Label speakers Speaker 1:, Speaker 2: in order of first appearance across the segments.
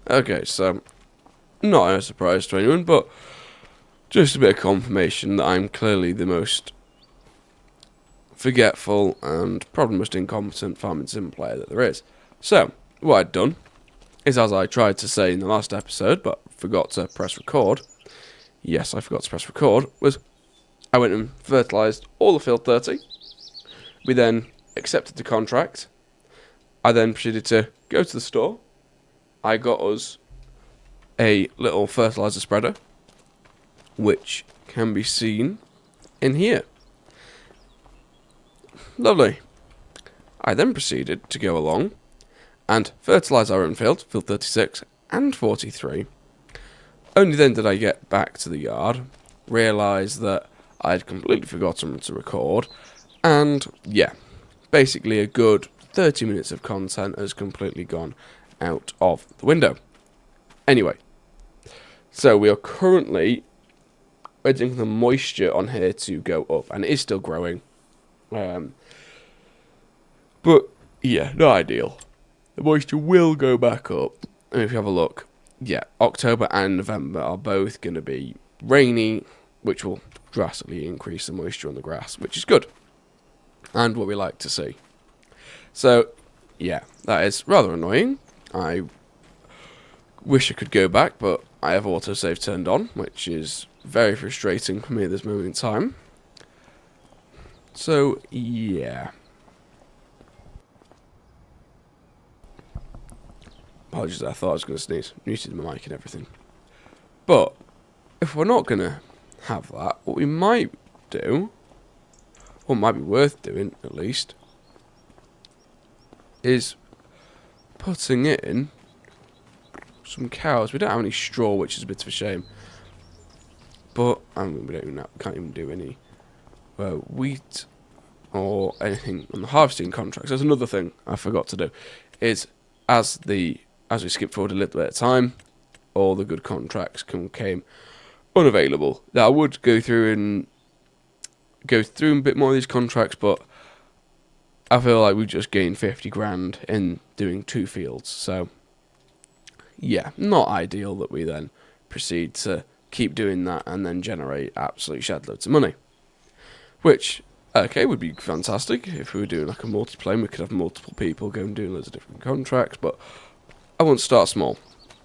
Speaker 1: Okay, so not a surprise to anyone, but just a bit of confirmation that I'm clearly the most forgetful and probably most incompetent farming sim player that there is. So, what I'd done is, as I tried to say in the last episode, but forgot to press record, yes, I forgot to press record, was I went and fertilised all the field 30. We then accepted the contract. I then proceeded to go to the store. I got us a little fertiliser spreader, which can be seen in here. Lovely. I then proceeded to go along and fertilise our own field 36 and 43. Only then did I get back to the yard, realise that I'd completely forgotten to record, and yeah, basically a good 30 minutes of content has completely gone out of the window. Anyway, so we are currently waiting for the moisture on here to go up, and it is still growing. But yeah, not ideal. The moisture will go back up, and if you have a look, yeah, October and November are both going to be rainy, which will drastically increase the moisture on the grass, which is good, and what we like to see. So, yeah, that is rather annoying. I wish I could go back, but I have autosave turned on, which is very frustrating for me at this moment in time. So, yeah. Apologies, I thought I was going to sneeze. Muted my mic and everything. But, if we're not going to have that, what we might do, or might be worth doing at least, is putting in some cows. We don't have any straw, which is a bit of a shame. But, I mean, we can't even do any wheat or anything on the harvesting contracts. There's another thing I forgot to do, is as we skip forward a little bit of time, all the good contracts came unavailable. Now, I would go through a bit more of these contracts, but I feel like we just gained 50 grand in doing 2 fields. So, yeah, not ideal that we then proceed to keep doing that and then generate absolute shed loads of money. Which, okay, would be fantastic if we were doing like a multiplayer and we could have multiple people go and do loads of different contracts, but I want to start small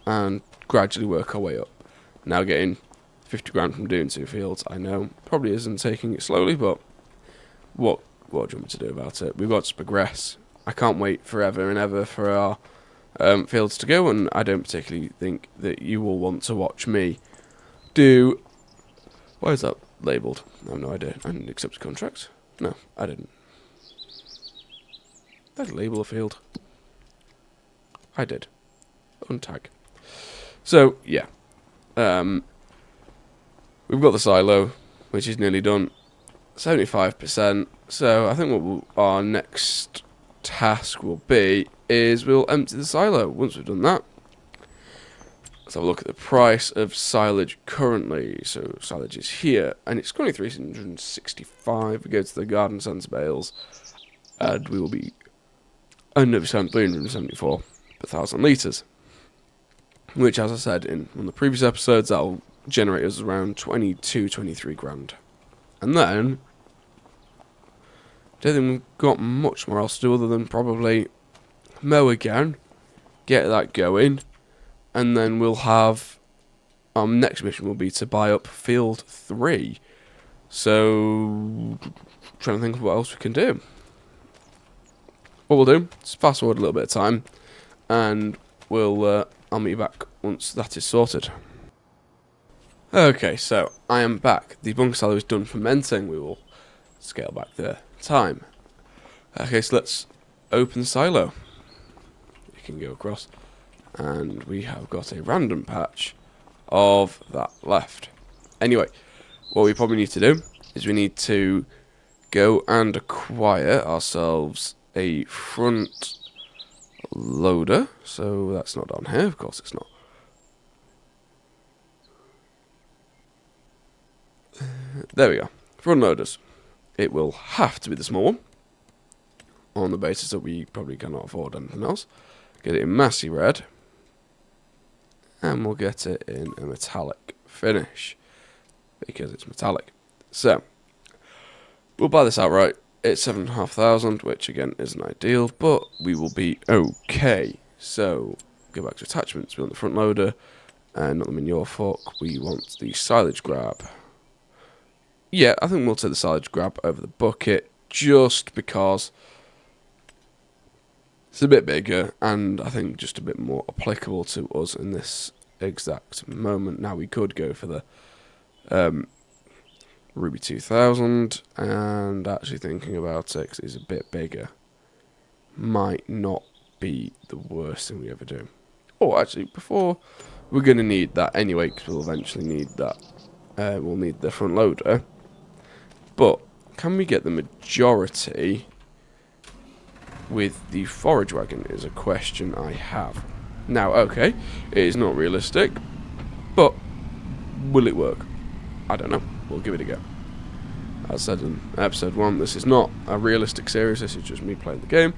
Speaker 1: and gradually work our way up. Now getting 50 grand from doing 2 fields, I know, probably isn't taking it slowly, but what do you want me to do about it? We've got to progress. I can't wait forever and ever for our fields to go, and I don't particularly think that you will want to watch me do... Why is that labelled? I have no idea. I didn't accept a contract. No, I didn't. Did I label a field? I did. Untag. So, yeah. We've got the silo, which is nearly done. 75%. So, I think what our next task will be is we'll empty the silo. Once we've done that, let's have a look at the price of silage currently. So silage is here, and it's currently 365. We go to the garden centre bales, and we will be under 374 per 1,000 litres. Which, as I said in one of the previous episodes, that'll generate us around 23 grand. And then, I don't think we've got much more else to do other than probably mow again, get that going, and then we'll have our next mission will be to buy up field 3. So, trying to think of what else we can do. What we'll do is fast forward a little bit of time, and I'll meet you back once that is sorted. Okay, so I am back. The bunker silo is done fermenting. We will scale back the time. Okay, so let's open the silo. You can go across. And we have got a random patch of that left. Anyway, what we probably need to do is we need to go and acquire ourselves a front loader. So that's not on here, of course it's not. There we go. Front loaders. It will have to be the small one, on the basis that we probably cannot afford anything else. Get it in massy red. and we'll get it in a metallic finish because it's metallic. So we'll buy this outright. It's 7,500, which again isn't ideal, but we will be okay. So go back to attachments. We want the front loader, and not the manure fork. We want the silage grab. Yeah, I think we'll take the silage grab over the bucket, just because it's a bit bigger, and I think just a bit more applicable to us in this exact moment. Now we could go for the Ruby 2000, and actually thinking about it, 'cause it's a bit bigger, might not be the worst thing we ever do. Oh, actually, before, we're going to need that anyway, because we'll eventually need that. We'll need the front loader. But can we get the majority with the forage wagon is a question I have. Now, okay, it is not realistic, but will it work? I don't know. We'll give it a go. As said in episode 1, this is not a realistic series, this is just me playing the game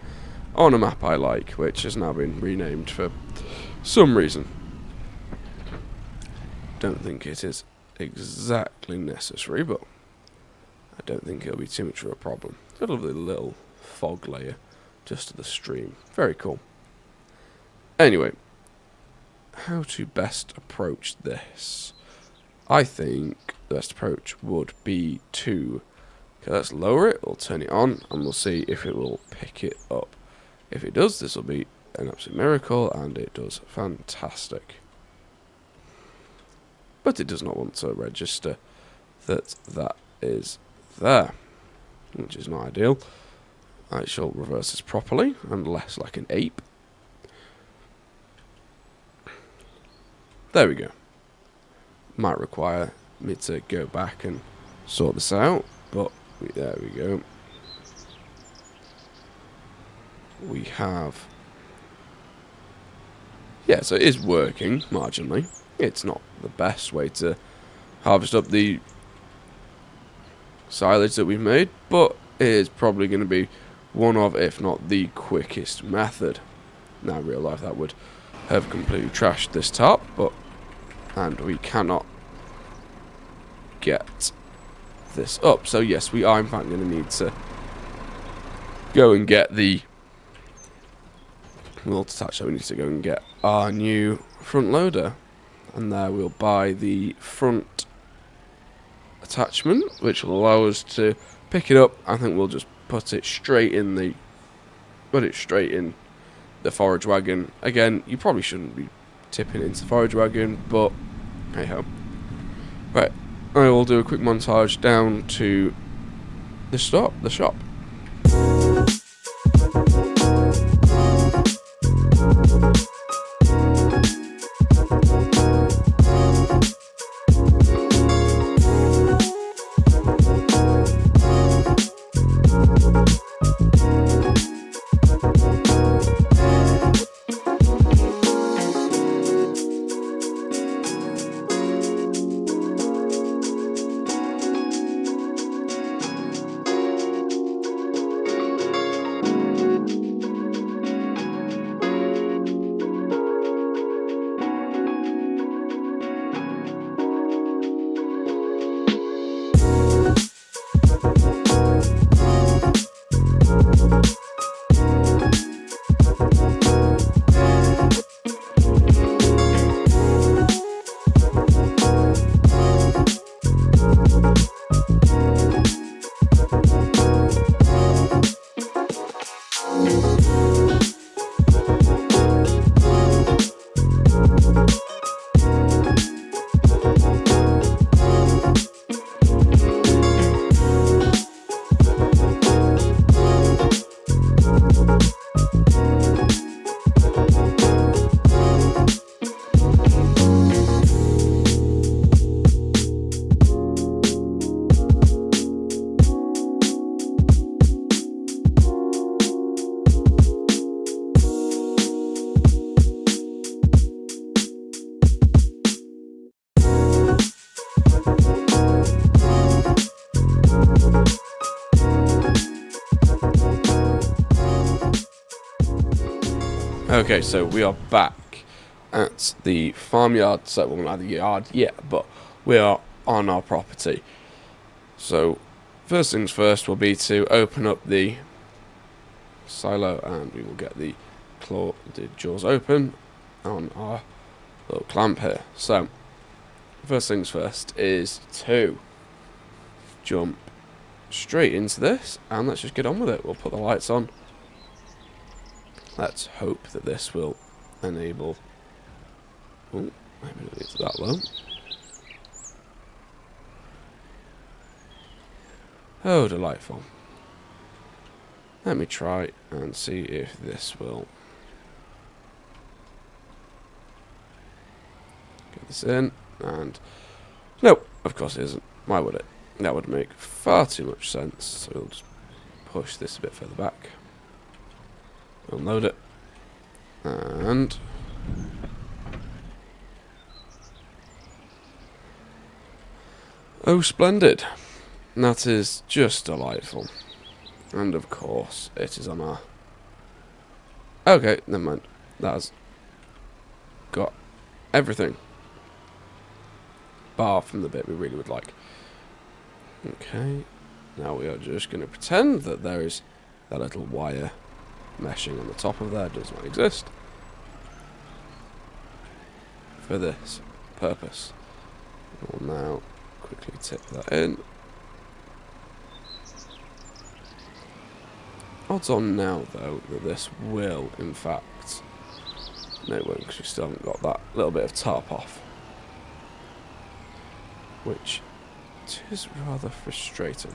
Speaker 1: on a map I like, which has now been renamed for some reason. Don't think it is exactly necessary, but I don't think it'll be too much of a problem. Got a lovely little fog layer just to the stream. Very cool. Anyway, how to best approach this? I think the best approach would be to... Okay, let's lower it, we'll turn it on, and we'll see if it will pick it up. If it does, this will be an absolute miracle, and it does fantastic. But it does not want to register that that is there, which is not ideal. I shall reverse this properly, and less like an ape. There we go. Might require me to go back and sort this out, but there we go. We have... Yeah, so it is working, marginally. It's not the best way to harvest up the silage that we've made, but it is probably going to be one of, if not the quickest method. Now in real life that would have completely trashed this top, but... And we cannot get this up. So yes, we are in fact going to need to go and get the... We'll attach that we need to go and get our new front loader. And there we'll buy the front attachment, which will allow us to pick it up. I think we'll just put it straight in the... Put it straight in the forage wagon. Again, you probably shouldn't be tipping into the forage wagon, but hey ho. Right, I will do a quick montage down to the shop. Okay, so we are back. at the farmyard. So we're not at the yard yet, but we are on our property. So first things first will be to open up the silo, and we will get the jaws open on our little clamp here. So first things first is to jump straight into this, and let's just get on with it. We'll put the lights on. Let's hope that this will enable. Oh, maybe it's that low. Oh, delightful. Let me try and see if this will get this in. And no, of course it isn't. Why would it? That would make far too much sense. So we'll just push this a bit further back. Unload it. And oh, splendid. That is just delightful. And of course, it is on our... Okay, never mind. That has got everything. Bar from the bit we really would like. Okay. Now we are just going to pretend that there is that little wire meshing on the top of there. Does not exist. For this purpose. We'll now quickly tip that in. Odds on now, though, that this will, in fact... No, it won't, because we still haven't got that little bit of tarp off. Which is rather frustrating.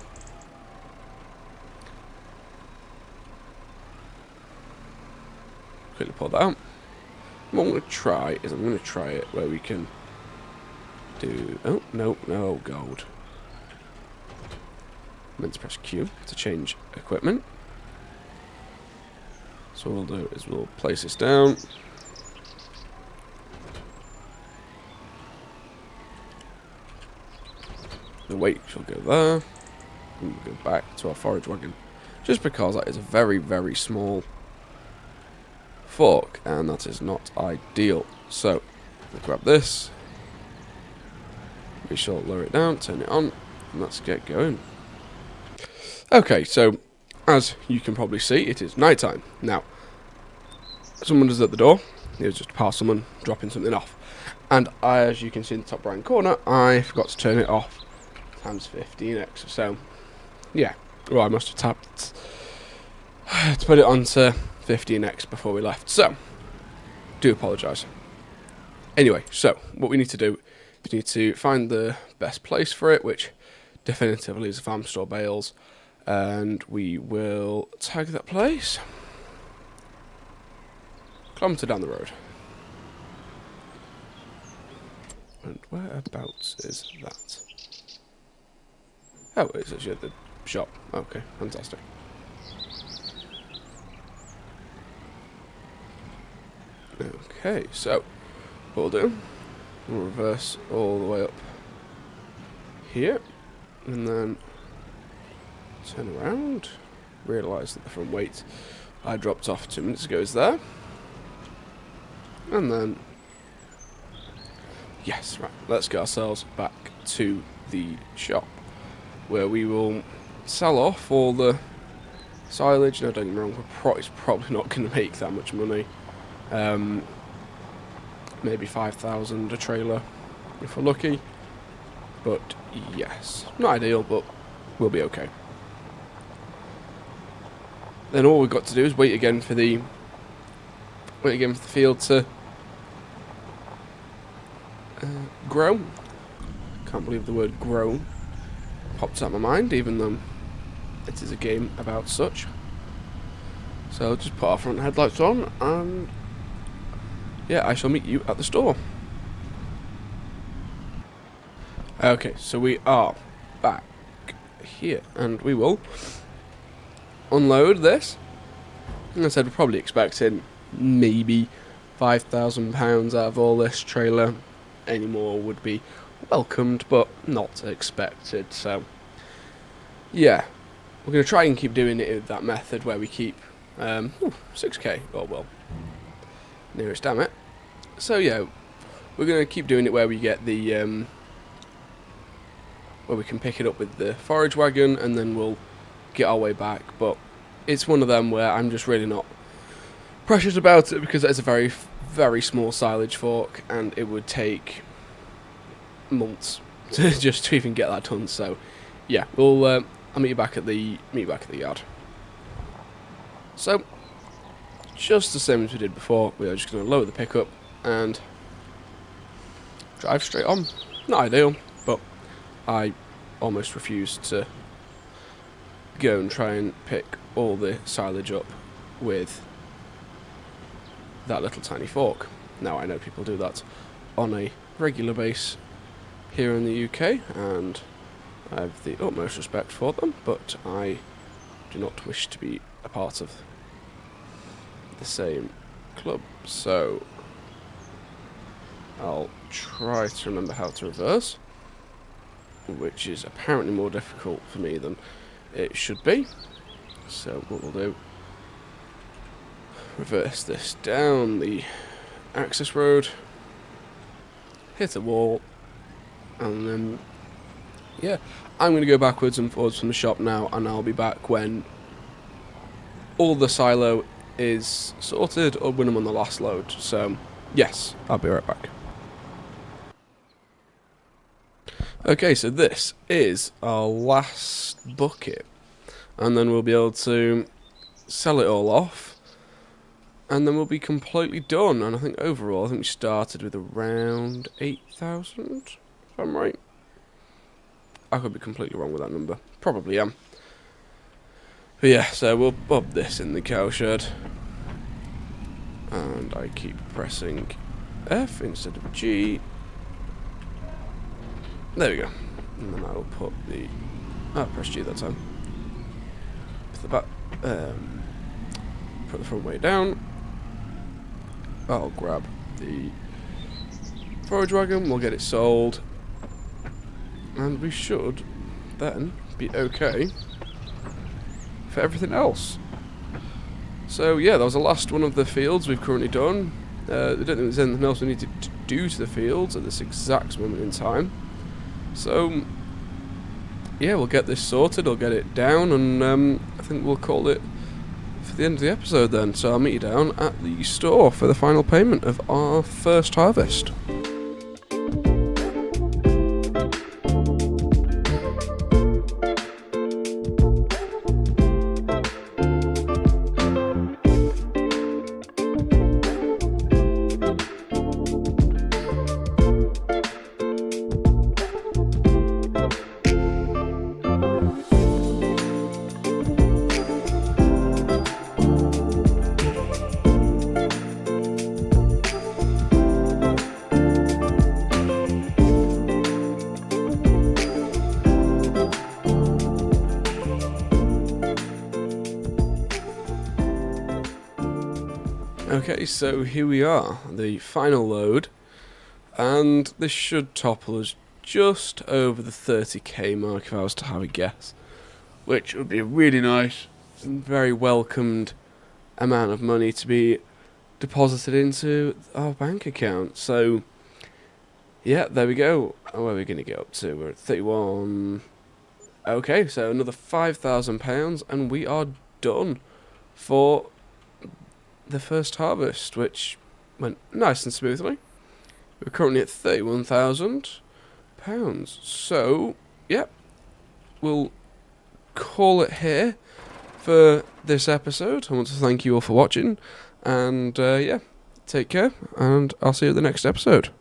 Speaker 1: Quickly pull that out. What I'm going to try is I'm going to try it where we can do... Oh, no, gold. I'm meant to press Q to change equipment. So what we'll do is we'll place this down. The weight shall go there. And we'll go back to our forage wagon. Just because that is a very, very small fork, and that is not ideal. So we'll grab this. We shall lower it down, turn it on, and let's get going. Okay, so as you can probably see, it is night time. Now, someone is at the door. It was just past someone dropping something off. And as you can see in the top right corner, I forgot to turn it off times 15x. So, yeah. Well, I must have tapped to put it onto 15x before we left. So, do apologise. Anyway, so what we need to do is need to find the best place for it, which definitively is the farm store bales. And we will tag that place. Kilometre down the road. And whereabouts is that? Oh, it's actually at the shop. Okay, fantastic. Okay, so what we'll do, we'll reverse all the way up here, and then turn around. Realise that the front weight I dropped off 2 minutes ago is there. And then, yes, right, let's get ourselves back to the shop, where we will sell off all the silage. No, don't get me wrong, it's probably not going to make that much money. Maybe 5,000 a trailer, if we're lucky. But, yes, not ideal, but we'll be okay. Then all we've got to do is wait again for the field to grow. Can't believe the word grow popped out of my mind, even though it is a game about such. So just put our front headlights on, and yeah, I shall meet you at the store. Okay, so we are back here, and we will unload this. Like I said, we're probably expecting maybe £5,000 out of all this trailer. Any more would be welcomed, but not expected. So, yeah, we're going to try and keep doing it with that method where we keep 6k. Oh well, nearest damn it. So yeah, we're going to keep doing it where we get the where we can pick it up with the forage wagon, and then we'll get our way back. But it's one of them where I'm just really not precious about it, because it's a very, very small silage fork, and it would take months to even get that done. So yeah, I'll meet you back at the yard. So just the same as we did before, we are just going to lower the pickup and drive straight on. Not ideal, but I almost refused to go and try and pick all the silage up with that little tiny fork. Now, I know people do that on a regular base here in the UK, and I have the utmost respect for them, but I do not wish to be a part of the same club. So I'll try to remember how to reverse, which is apparently more difficult for me than it should be. So what we'll do, reverse this down the access road, hit a wall, and then yeah, I'm going to go backwards and forwards from the shop now, and I'll be back when all the silo is sorted, or when I'm on the last load. So yes, I'll be right back. Okay, so this is our last bucket, and then we'll be able to sell it all off, and then we'll be completely done. And I think overall, I think we started with around 8,000, if I'm right. I could be completely wrong with that number. Probably am. But yeah, so we'll pop this in the cow shed, and I keep pressing F instead of G. There we go. And then I'll put the... press G that time. Put the back... put the front weight down. I'll grab the forage wagon, we'll get it sold, and we should then be okay for everything else. So yeah, that was the last one of the fields we've currently done. I don't think there's anything else we need to do to the fields at this exact moment in time. So yeah, we'll get this sorted, I'll get it down, and I think we'll call it for the end of the episode then. So I'll meet you down at the store for the final payment of our first harvest. Okay, so here we are, the final load, and this should topple us just over the 30k mark if I was to have a guess, which would be a really nice and very welcomed amount of money to be deposited into our bank account. So yeah, there we go. Where are we going to get up to? We're at 31. Okay, so another £5,000 and we are done for the first harvest, which went nice and smoothly. We're currently at £31,000. So, yep, we'll call it here for this episode. I want to thank you all for watching, and yeah, take care, and I'll see you at the next episode.